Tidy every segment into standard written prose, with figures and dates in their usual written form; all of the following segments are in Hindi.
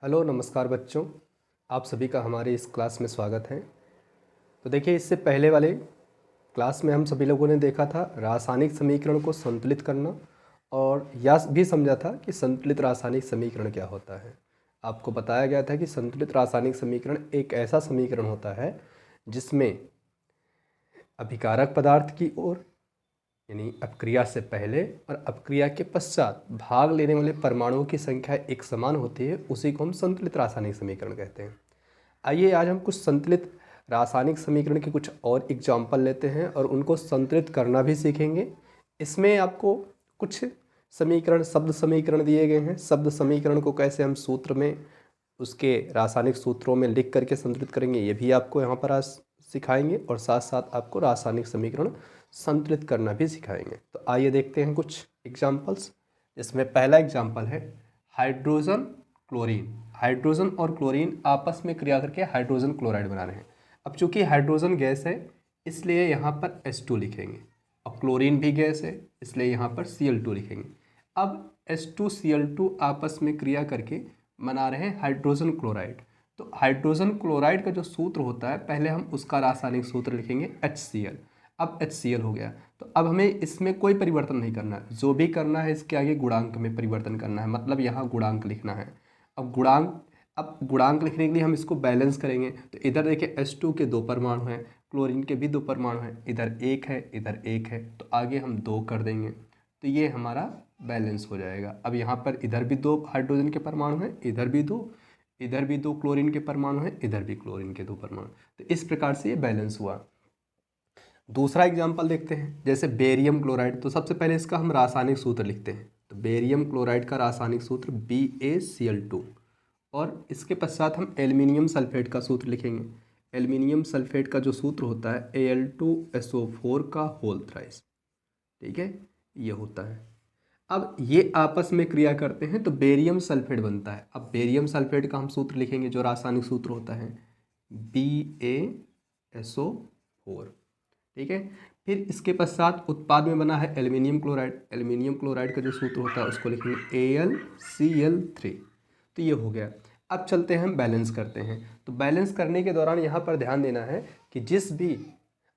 हेलो नमस्कार बच्चों, आप सभी का हमारे इस क्लास में स्वागत है। तो देखिए, इससे पहले वाले क्लास में हम सभी लोगों ने देखा था रासायनिक समीकरण को संतुलित करना और यह भी समझा था कि संतुलित रासायनिक समीकरण क्या होता है। आपको बताया गया था कि संतुलित रासायनिक समीकरण एक ऐसा समीकरण होता है जिसमें अभिकारक पदार्थ की ओर यानी अपक्रिया से पहले और अपक्रिया के पश्चात भाग लेने वाले परमाणुओं की संख्या एक समान होती है। उसी को हम संतुलित रासायनिक समीकरण कहते हैं। आइए आज हम कुछ संतुलित रासायनिक समीकरण के कुछ और एग्जाम्पल लेते हैं और उनको संतुलित करना भी सीखेंगे। इसमें आपको कुछ समीकरण, शब्द समीकरण दिए गए हैं। शब्द समीकरण को कैसे हम सूत्र में, उसके रासायनिक सूत्रों में लिख करके संतुलित करेंगे, ये भी आपको यहाँ पर आज सिखाएंगे और साथ साथ आपको रासायनिक समीकरण संतुलित करना भी सिखाएंगे। तो आइए देखते हैं कुछ एग्जाम्पल्स। इसमें पहला एग्जाम्पल है हाइड्रोजन क्लोरीन। हाइड्रोजन और क्लोरीन आपस में क्रिया करके हाइड्रोजन क्लोराइड बना रहे हैं। अब चूंकि हाइड्रोजन गैस है इसलिए यहाँ पर H2 लिखेंगे और क्लोरीन भी गैस है इसलिए यहाँ पर Cl2 लिखेंगे। अब H2Cl2 आपस में क्रिया करके बना रहे हैं हाइड्रोजन क्लोराइड। तो हाइड्रोजन क्लोराइड का जो सूत्र होता है, पहले हम उसका रासायनिक सूत्र लिखेंगे HCl। अब HCl हो गया। तो अब हमें इसमें कोई परिवर्तन नहीं करना है, जो भी करना है इसके आगे गुणांक में परिवर्तन करना है, मतलब यहाँ गुणांक लिखना है। अब गुणांक लिखने के लिए हम इसको बैलेंस करेंगे। तो इधर देखिए H2 के 2 परमाणु हैं, क्लोरीन के भी 2 परमाणु हैं, इधर एक है इधर एक है, तो आगे हम 2 कर देंगे तो ये हमारा बैलेंस हो जाएगा। अब यहाँ पर इधर भी 2 हाइड्रोजन के परमाणु हैं, इधर भी 2, इधर भी 2 क्लोरीन के परमाणु हैं, इधर भी क्लोरीन के 2 परमाणु। तो इस प्रकार से ये बैलेंस हुआ। दूसरा एग्जाम्पल देखते हैं, जैसे बेरियम क्लोराइड। तो सबसे पहले इसका हम रासायनिक सूत्र लिखते हैं। तो बेरियम क्लोराइड का रासायनिक सूत्र BaCl2 और इसके पश्चात हम एल्युमिनियम सल्फेट का सूत्र लिखेंगे। एल्युमिनियम सल्फेट का जो सूत्र होता है Al2SO4 का होल थ्राइस। ठीक है, ये होता है। अब ये आपस में क्रिया करते हैं तो बेरियम सल्फेट बनता है। अब बेरियम सल्फेट का हम सूत्र लिखेंगे, जो रासायनिक सूत्र होता है BaSO4। ठीक है, फिर इसके पश्चात उत्पाद में बना है एल्युमिनियम क्लोराइड। एल्युमिनियम क्लोराइड का जो सूत्र होता है उसको लिखेंगे AlCl3। तो ये हो गया। अब चलते हैं हम बैलेंस करते हैं। तो बैलेंस करने के दौरान यहाँ पर ध्यान देना है कि जिस भी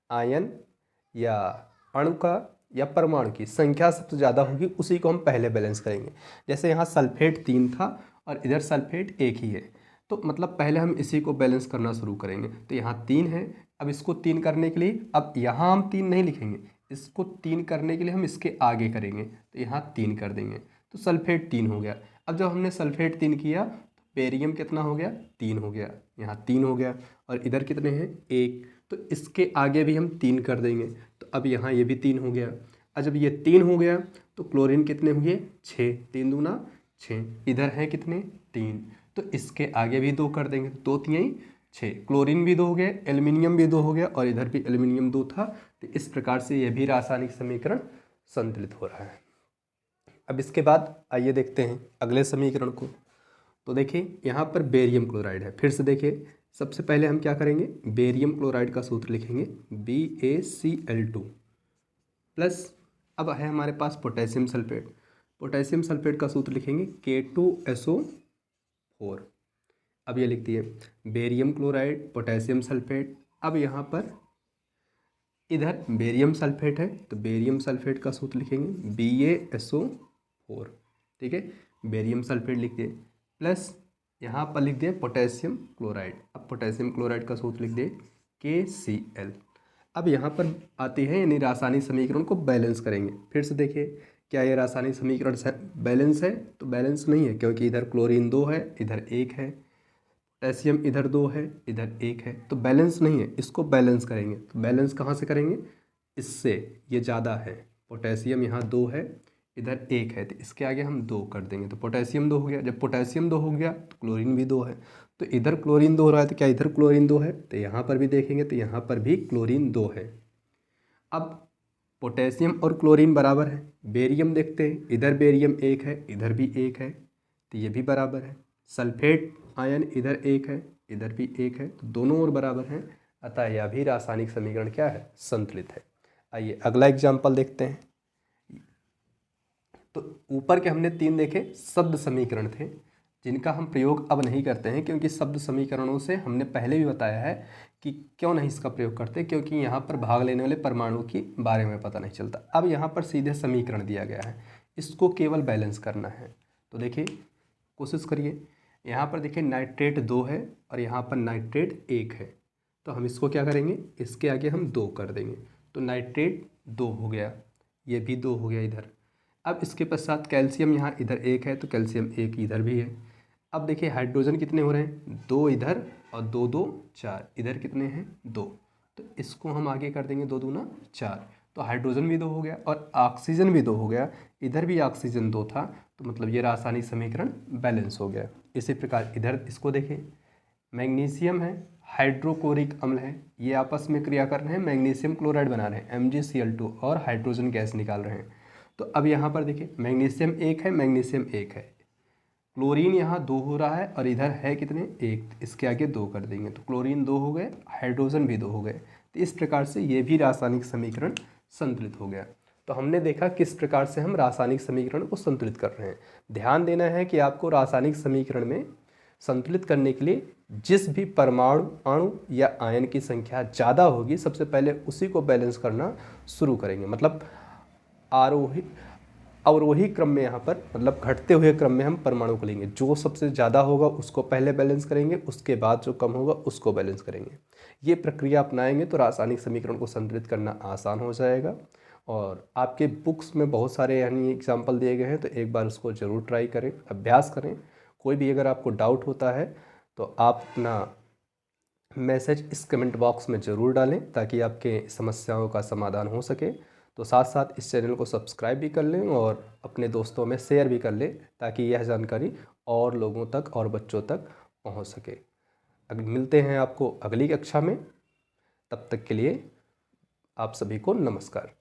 आयन या अणु का या परमाणु की संख्या सबसे ज़्यादा होगी उसी को हम पहले बैलेंस करेंगे। जैसे यहाँ सल्फेट 3 था और इधर सल्फेट 1 ही है, तो मतलब पहले हम इसी को बैलेंस करना शुरू करेंगे। तो यहाँ 3 है, अब इसको 3 करने के लिए, अब यहाँ हम 3 नहीं लिखेंगे, इसको 3 करने के लिए हम इसके आगे करेंगे। तो यहाँ 3 कर देंगे तो सल्फेट 3 हो गया। अब जब हमने सल्फेट 3 किया तो बेरियम कितना हो गया, 3 हो गया। यहाँ 3 हो गया और इधर कितने हैं, 1, तो इसके आगे भी हम 3 कर देंगे। तो अब यहाँ ये भी 3 हो गया। और जब ये 3 हो गया तो क्लोरीन कितने हुए, 6, 3 दूना 6, इधर है कितने, 3, तो इसके आगे भी 2 कर देंगे। 2 3 6, क्लोरीन भी 2 हो गए, एल्युमिनियम भी 2 हो गया और इधर भी एल्युमिनियम 2 था। तो इस प्रकार से यह भी रासायनिक समीकरण संतुलित हो रहा है। अब इसके बाद आइए देखते हैं अगले समीकरण को। तो देखिए यहाँ पर बेरियम क्लोराइड है। फिर से देखिए, सबसे पहले हम क्या करेंगे, बेरियम क्लोराइड का सूत्र लिखेंगे BaCl2 प्लस, अब है हमारे पास पोटेशियम सल्फेट। पोटेशियम सल्फेट का सूत्र लिखेंगे K2SO4। अब ये लिख दिए बेरियम क्लोराइड, पोटेशियम सल्फेट। अब यहाँ पर इधर बेरियम सल्फेट है तो बेरियम सल्फेट का सूत्र लिखेंगे BaSO4। ठीक है, बेरियम सल्फेट लिख दिए प्लस यहाँ पर लिख दिए पोटेशियम क्लोराइड। अब पोटेशियम क्लोराइड का सूत्र लिख दिए KCl। अब यहाँ पर आती है यानी रासायनिक समीकरण को बैलेंस करेंगे। फिर से देखिए, क्या ये रासायनिक समीकरण बैलेंस है, तो बैलेंस नहीं है क्योंकि इधर क्लोरीन 2 है इधर 1 है, पोटेशियम इधर 2 है इधर 1 है, तो बैलेंस नहीं है। इसको बैलेंस करेंगे तो बैलेंस कहाँ से करेंगे, इससे ये ज़्यादा है। पोटेशियम यहाँ 2 है इधर 1 है, तो इसके आगे हम 2 कर देंगे तो पोटेशियम 2 हो गया। जब पोटेशियम 2 हो गया तो क्लोरीन भी 2 है, तो इधर क्लोरीन 2 हो रहा है तो क्या इधर क्लोरीन 2 है, तो यहाँ पर भी देखेंगे तो यहाँ पर भी क्लोरीन 2 है। अब पोटेशियम और क्लोरीन बराबर है। बेरियम देखते हैं, इधर बेरियम 1 है इधर भी 1 है, तो ये भी बराबर है। सल्फेट आयन इधर 1 है इधर भी 1 है, तो दोनों ओर बराबर हैं, अतः यह भी रासायनिक समीकरण क्या है, संतुलित है। आइए अगला एग्जाम्पल देखते हैं। तो ऊपर के हमने 3 देखे शब्द समीकरण थे, जिनका हम प्रयोग अब नहीं करते हैं, क्योंकि शब्द समीकरणों से हमने पहले भी बताया है कि क्यों नहीं इसका प्रयोग करते, क्योंकि यहाँ पर भाग लेने वाले परमाणु के बारे में पता नहीं चलता। अब यहाँ पर सीधे समीकरण दिया गया है, इसको केवल बैलेंस करना है। तो देखिए, कोशिश करिए। यहाँ पर देखिए नाइट्रेट 2 है और यहाँ पर नाइट्रेट 1 है, तो हम इसको क्या करेंगे, इसके आगे हम 2 कर देंगे, तो नाइट्रेट 2 हो गया, ये भी 2 हो गया इधर। अब इसके पश्चात कैल्शियम यहाँ इधर 1 है, तो कैल्शियम 1 इधर भी है। अब देखिए हाइड्रोजन कितने हो रहे हैं, 2 इधर और 2 2 4, इधर कितने हैं 2, तो इसको हम आगे कर देंगे 2 दूना 4, तो हाइड्रोजन भी 2 हो गया और ऑक्सीजन भी 2 हो गया, इधर भी ऑक्सीजन 2 था, तो मतलब ये रासायनिक समीकरण बैलेंस हो गया। इसी प्रकार इधर इसको देखें, मैग्नीशियम है, हाइड्रोक्लोरिक अम्ल है, ये आपस में क्रिया कर रहे हैं, मैग्नीशियम क्लोराइड बना रहे हैं MgCl2 और हाइड्रोजन गैस निकाल रहे हैं। तो अब यहाँ पर देखिए मैग्नीशियम 1 है, मैग्नीशियम 1 है, क्लोरीन यहाँ 2 हो रहा है और इधर है कितने 1, इसके आगे 2 कर देंगे, तो क्लोरीन 2 हो गए, हाइड्रोजन भी 2 हो गए। तो इस प्रकार से ये भी रासायनिक समीकरण संतुलित हो गया। तो हमने देखा किस प्रकार से हम रासायनिक समीकरण को संतुलित कर रहे हैं। ध्यान देना है कि आपको रासायनिक समीकरण में संतुलित करने के लिए जिस भी परमाणु, अणु या आयन की संख्या ज़्यादा होगी, सबसे पहले उसी को बैलेंस करना शुरू करेंगे। मतलब अवरोही क्रम में, यहाँ पर मतलब घटते हुए क्रम में हम परमाणु को लेंगे, जो सबसे ज़्यादा होगा उसको पहले बैलेंस करेंगे, उसके बाद जो कम होगा उसको बैलेंस करेंगे। ये प्रक्रिया अपनाएंगे तो रासायनिक समीकरण को संतुलित करना आसान हो जाएगा। और आपके बुक्स में बहुत सारे यानी एग्जाम्पल दिए गए हैं, तो एक बार उसको ज़रूर ट्राई करें, अभ्यास करें। कोई भी अगर आपको डाउट होता है तो आप अपना मैसेज इस कमेंट बॉक्स में ज़रूर डालें, ताकि आपके समस्याओं का समाधान हो सके। तो साथ साथ इस चैनल को सब्सक्राइब भी कर लें और अपने दोस्तों में शेयर भी कर लें, ताकि यह जानकारी और लोगों तक और बच्चों तक पहुंच सके। मिलते हैं आपको अगली कक्षा में, तब तक के लिए आप सभी को नमस्कार।